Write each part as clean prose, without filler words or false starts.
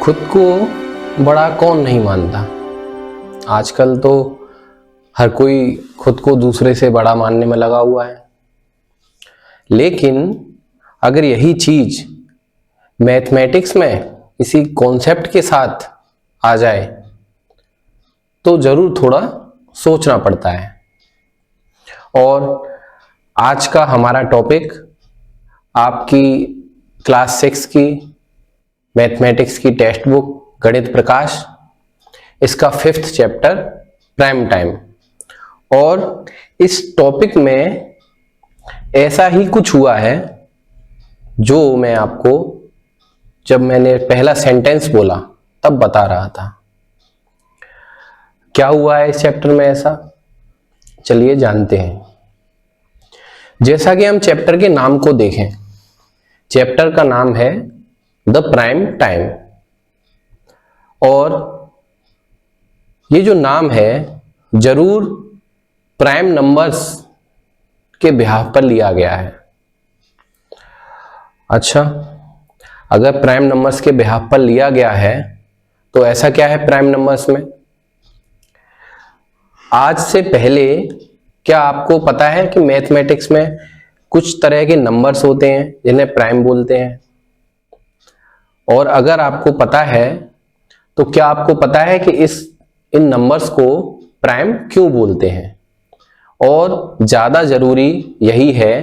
खुद को बड़ा कौन नहीं मानता। आजकल तो हर कोई खुद को दूसरे से बड़ा मानने में लगा हुआ है। लेकिन अगर यही चीज मैथमेटिक्स में इसी कॉन्सेप्ट के साथ आ जाए तो जरूर थोड़ा सोचना पड़ता है। और आज का हमारा टॉपिक आपकी क्लास 6 की मैथमेटिक्स की टेक्स्ट बुक गणित प्रकाश, इसका 5th चैप्टर प्राइम टाइम। और इस टॉपिक में ऐसा ही कुछ हुआ है जो मैं आपको जब मैंने पहला सेंटेंस बोला तब बता रहा था। क्या हुआ है इस चैप्टर में ऐसा, चलिए जानते हैं। जैसा कि हम चैप्टर के नाम को देखें, चैप्टर का नाम है द प्राइम टाइम। और ये जो नाम है जरूर प्राइम नंबर्स के बिहाफ पर लिया गया है। अच्छा, अगर प्राइम नंबर्स के बिहाफ पर लिया गया है तो ऐसा क्या है प्राइम नंबर्स में? आज से पहले क्या आपको पता है कि मैथमेटिक्स में कुछ तरह के नंबर्स होते हैं जिन्हें प्राइम बोलते हैं? और अगर आपको पता है तो क्या आपको पता है कि इन नंबर्स को प्राइम क्यों बोलते हैं? और ज्यादा जरूरी यही है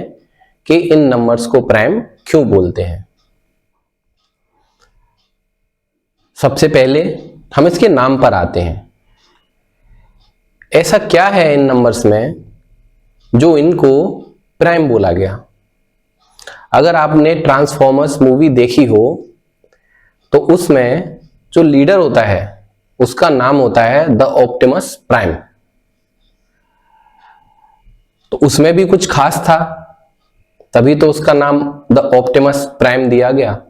कि इन नंबर्स को प्राइम क्यों बोलते हैं। सबसे पहले हम इसके नाम पर आते हैं। ऐसा क्या है इन नंबर्स में जो इनको प्राइम बोला गया? अगर आपने ट्रांसफॉर्मर्स मूवी देखी हो तो उसमें जो लीडर होता है उसका नाम होता है द ऑप्टिमस प्राइम। तो उसमें भी कुछ खास था, तभी तो उसका नाम द ऑप्टिमस प्राइम दिया गया।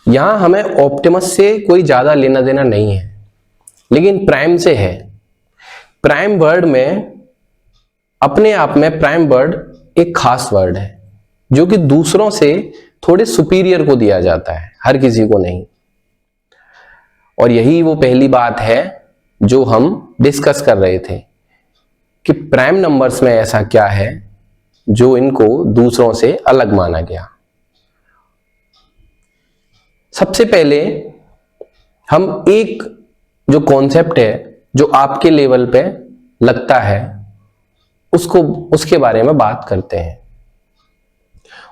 यहां हमें ऑप्टिमस से कोई ज्यादा लेना देना नहीं है, लेकिन प्राइम से है। प्राइम वर्ड में अपने आप में प्राइम वर्ड एक खास वर्ड है जो कि दूसरों से थोड़े सुपीरियर को दिया जाता है, हर किसी को नहीं। और यही वो पहली बात है जो हम डिस्कस कर रहे थे कि प्राइम नंबर्स में ऐसा क्या है जो इनको दूसरों से अलग माना गया। सबसे पहले हम एक जो कॉन्सेप्ट है जो आपके लेवल पे लगता है उसके बारे में बात करते हैं।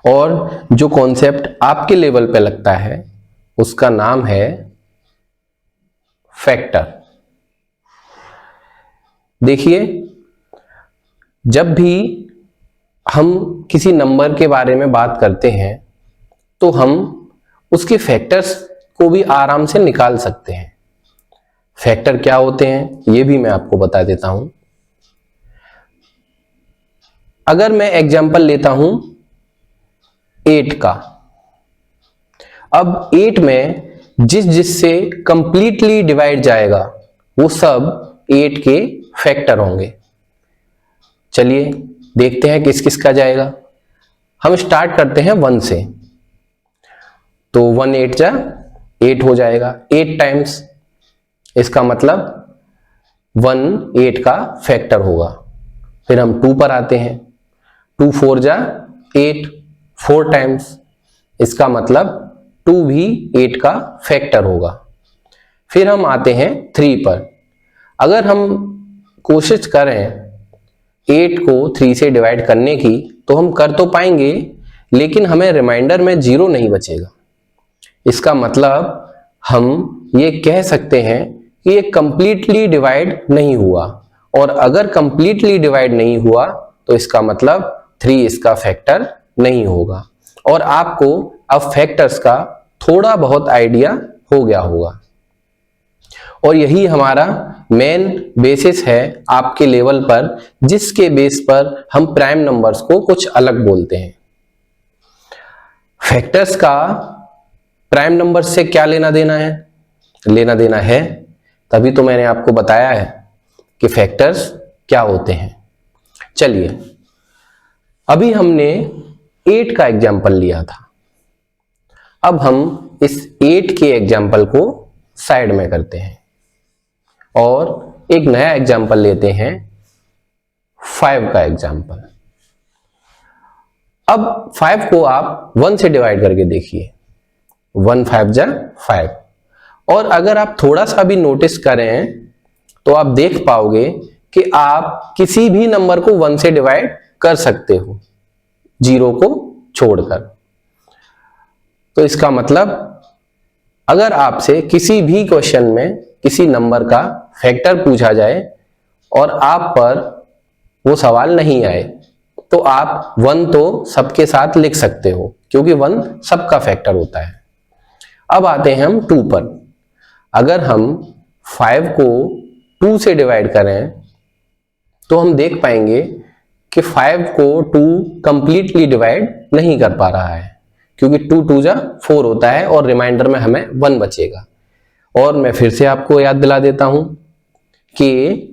और जो कॉन्सेप्ट आपके लेवल पे लगता है उसका नाम है फैक्टर। देखिए, जब भी हम किसी नंबर के बारे में बात करते हैं तो हम उसके फैक्टर्स को भी आराम से निकाल सकते हैं। फैक्टर क्या होते हैं ये भी मैं आपको बता देता हूं। अगर मैं एग्जांपल लेता हूं 8 का, अब 8 में जिससे कंप्लीटली डिवाइड जाएगा वो सब 8 के फैक्टर होंगे। चलिए देखते हैं किस किस का जाएगा। हम स्टार्ट करते हैं 1 से, तो 1 8 जा 8 हो जाएगा 8 टाइम्स। इसका मतलब 1 8 का फैक्टर होगा। फिर हम 2 पर आते हैं, 2 4 जा 8 4 टाइम्स। इसका मतलब 2 भी 8 का फैक्टर होगा। फिर हम आते हैं 3 पर। अगर हम कोशिश करें 8 को 3 से डिवाइड करने की तो हम कर तो पाएंगे, लेकिन हमें रिमाइंडर में 0 नहीं बचेगा। इसका मतलब हम ये कह सकते हैं कि ये कंप्लीटली डिवाइड नहीं हुआ। और अगर कंप्लीटली डिवाइड नहीं हुआ तो इसका मतलब 3 इसका फैक्टर नहीं होगा। और आपको अब फैक्टर्स का थोड़ा बहुत आइडिया हो गया होगा। और यही हमारा मेन बेसिस है आपके लेवल पर, जिसके बेस पर हम प्राइम नंबर्स को कुछ अलग बोलते हैं। फैक्टर्स का प्राइम नंबर्स से क्या लेना देना है? लेना देना है, तभी तो मैंने आपको बताया है कि फैक्टर्स क्या होते हैं। चलिए, अभी हमने 8 का एग्जाम्पल लिया था। अब हम इस 8 के एग्जाम्पल को साइड में करते हैं और एक नया एग्जाम्पल लेते हैं 5 का एग्जाम्पल। अब 5 को आप 1 से डिवाइड करके देखिए, 1 5 जा 5। और अगर आप थोड़ा सा भी नोटिस करें तो आप देख पाओगे कि आप किसी भी नंबर को 1 से डिवाइड कर सकते हो, 0 को छोड़कर। तो इसका मतलब अगर आपसे किसी भी क्वेश्चन में किसी नंबर का फैक्टर पूछा जाए और आप पर वो सवाल नहीं आए तो आप 1 तो सबके साथ लिख सकते हो, क्योंकि 1 सबका फैक्टर होता है। अब आते हैं हम 2 पर। अगर हम 5 को 2 से डिवाइड करें तो हम देख पाएंगे कि 5 को 2 कंप्लीटली डिवाइड नहीं कर पा रहा है, क्योंकि 2 2 जा 4 होता है और रिमाइंडर में हमें 1 बचेगा। और मैं फिर से आपको याद दिला देता हूं कि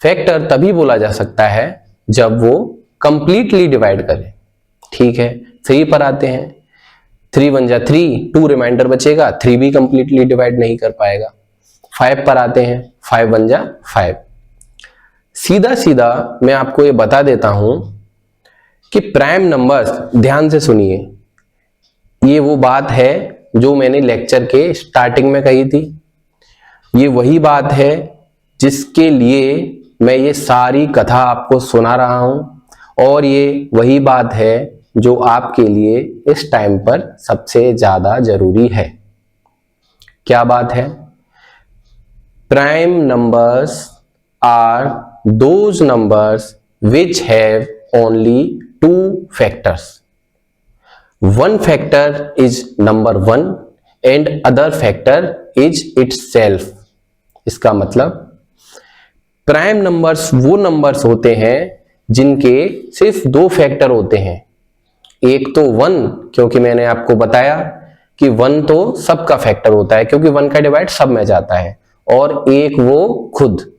फैक्टर तभी बोला जा सकता है जब वो कंप्लीटली डिवाइड करे। ठीक है, 3 पर आते हैं। 3 1 जा 3, 2 रिमाइंडर बचेगा, 3 भी कंप्लीटली डिवाइड नहीं कर पाएगा। 5 पर आते हैं, 5 1 जा 5। सीधा सीधा मैं आपको ये बता देता हूं कि प्राइम नंबर्स, ध्यान से सुनिए, ये वो बात है जो मैंने लेक्चर के स्टार्टिंग में कही थी। ये वही बात है जिसके लिए मैं ये सारी कथा आपको सुना रहा हूं, और ये वही बात है जो आपके लिए इस टाइम पर सबसे ज्यादा जरूरी है। क्या बात है? Prime numbers are those numbers which have only 2 factors. One factor is number 1 and other factor is itself. इसका मतलब प्राइम नंबर्स वो नंबर्स होते हैं जिनके सिर्फ 2 फैक्टर होते हैं। एक तो 1, क्योंकि मैंने आपको बताया कि 1 तो सबका फैक्टर होता है, क्योंकि 1 का डिवाइड सब में जाता है, और एक वो खुद।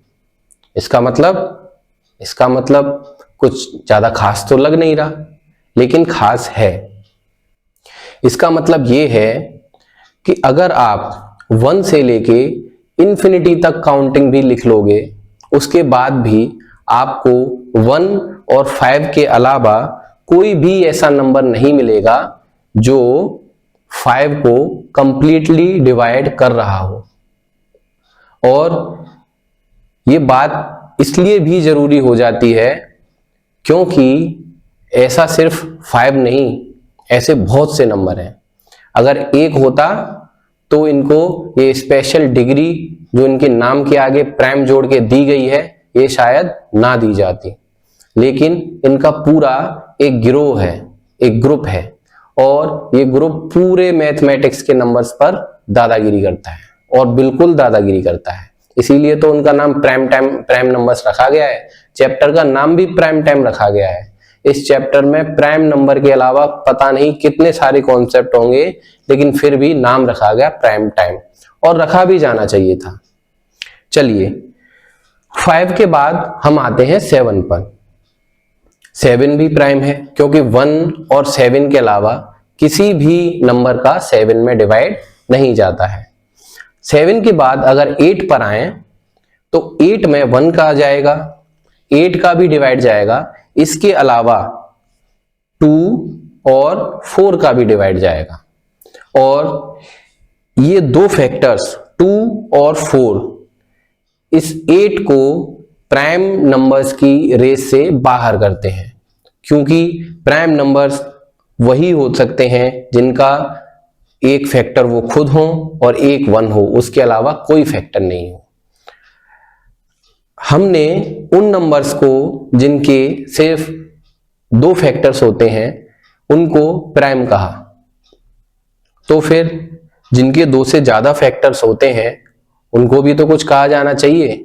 इसका मतलब कुछ ज्यादा खास तो लग नहीं रहा, लेकिन खास है। इसका मतलब ये है कि अगर आप 1 से लेके इंफिनिटी तक काउंटिंग भी लिख लोगे, उसके बाद भी आपको 1 और 5 के अलावा कोई भी ऐसा नंबर नहीं मिलेगा जो 5 को कंप्लीटली डिवाइड कर रहा हो। और ये बात इसलिए भी जरूरी हो जाती है क्योंकि ऐसा सिर्फ 5 नहीं, ऐसे बहुत से नंबर हैं। अगर 1 होता तो इनको ये स्पेशल डिग्री जो इनके नाम के आगे प्राइम जोड़ के दी गई है, ये शायद ना दी जाती, लेकिन इनका पूरा एक गिरोह है, एक ग्रुप है, और ये ग्रुप पूरे मैथमेटिक्स के नंबर्स पर दादागिरी करता है, और बिल्कुल दादागिरी करता है। इसीलिए तो उनका नाम प्राइम नंबर्स रखा गया है। चैप्टर का नाम भी प्राइम टाइम रखा गया है। इस चैप्टर में प्राइम नंबर के अलावा पता नहीं कितने सारे कॉन्सेप्ट होंगे, लेकिन फिर भी नाम रखा गया प्राइम टाइम, और रखा भी जाना चाहिए था। चलिए, 5 के बाद हम आते हैं 7 पर। 7 भी प्राइम है, क्योंकि 1 और 7 के अलावा किसी भी नंबर का 7 में डिवाइड नहीं जाता है। 7 के बाद अगर 8 पर आए तो 8 में 1 का आ जाएगा, 8 का भी डिवाइड जाएगा, इसके अलावा 2 और 4 का भी डिवाइड जाएगा। और ये 2 फैक्टर्स 2 और 4 इस 8 को प्राइम नंबर्स की रेस से बाहर करते हैं, क्योंकि प्राइम नंबर्स वही हो सकते हैं जिनका एक फैक्टर वो खुद हो और एक 1 हो, उसके अलावा कोई फैक्टर नहीं हो। हमने उन नंबर्स को जिनके सिर्फ 2 फैक्टर्स होते हैं उनको प्राइम कहा, तो फिर जिनके 2 से ज्यादा फैक्टर्स होते हैं उनको भी तो कुछ कहा जाना चाहिए,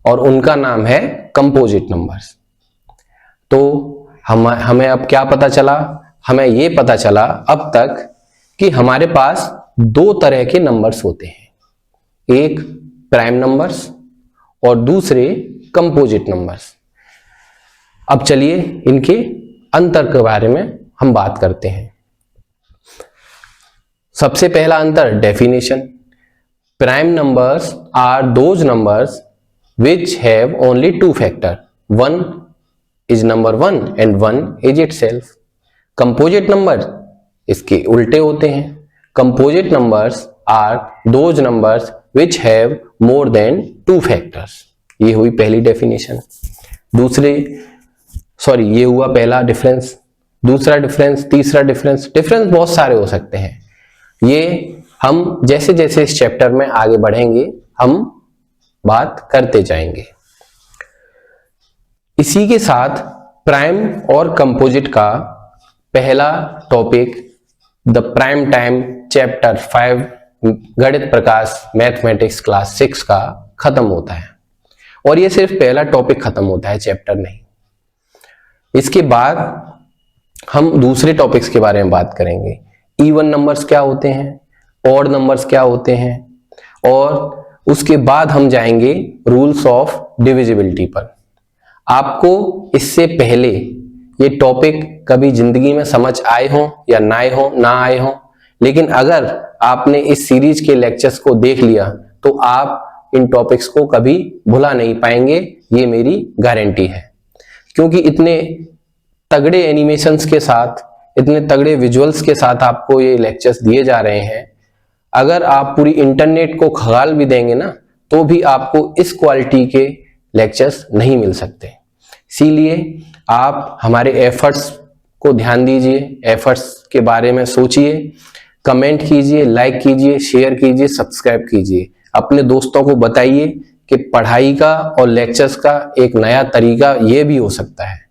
और उनका नाम है कंपोजिट नंबर्स। तो हमें अब क्या पता चला? हमें यह पता चला अब तक कि हमारे पास 2 तरह के नंबर्स होते हैं, एक प्राइम नंबर्स और दूसरे कंपोजिट नंबर्स। अब चलिए इनके अंतर के बारे में हम बात करते हैं। सबसे पहला अंतर definition, prime numbers are those numbers which have only two factor, one is number one and one is itself. Composite number इसके उल्टे होते हैं, composite numbers are those numbers which have more than two factors. ये हुई पहली definition. ये हुआ पहला डिफरेंस। दूसरा डिफरेंस, तीसरा डिफरेंस बहुत सारे हो सकते हैं। ये हम जैसे जैसे इस चैप्टर में आगे बढ़ेंगे हम बात करते जाएंगे। इसी के साथ प्राइम और कंपोजिट का पहला topic the prime time chapter 5 गणित प्रकाश मैथमेटिक्स क्लास 6 का खत्म होता है। और ये सिर्फ पहला टॉपिक खत्म होता है, चैप्टर नहीं। इसके बाद हम दूसरे टॉपिक्स के बारे में बात करेंगे। इवन नंबर्स क्या होते हैं, ऑड नंबर्स क्या होते हैं, और उसके बाद हम जाएंगे रूल्स ऑफ डिविजिबिलिटी पर। आपको इससे पहले ये टॉपिक कभी जिंदगी में समझ आए हों या ना आए हों, लेकिन अगर आपने इस सीरीज के लेक्चर्स को देख लिया तो आप इन टॉपिक्स को कभी भुला नहीं पाएंगे, ये मेरी गारंटी है। क्योंकि इतने तगड़े एनिमेशंस के साथ, इतने तगड़े विजुअल्स के साथ आपको ये लेक्चर्स दिए जा रहे हैं। अगर आप पूरी इंटरनेट को खगाल भी देंगे ना तो भी आपको इस क्वालिटी के लेक्चर्स नहीं मिल सकते। इसीलिए आप हमारे एफर्ट्स को ध्यान दीजिए, एफर्ट्स के बारे में सोचिए, कमेंट कीजिए, लाइक कीजिए, शेयर कीजिए, सब्सक्राइब कीजिए। अपने दोस्तों को बताइए कि पढ़ाई का और लेक्चर्स का एक नया तरीका ये भी हो सकता है।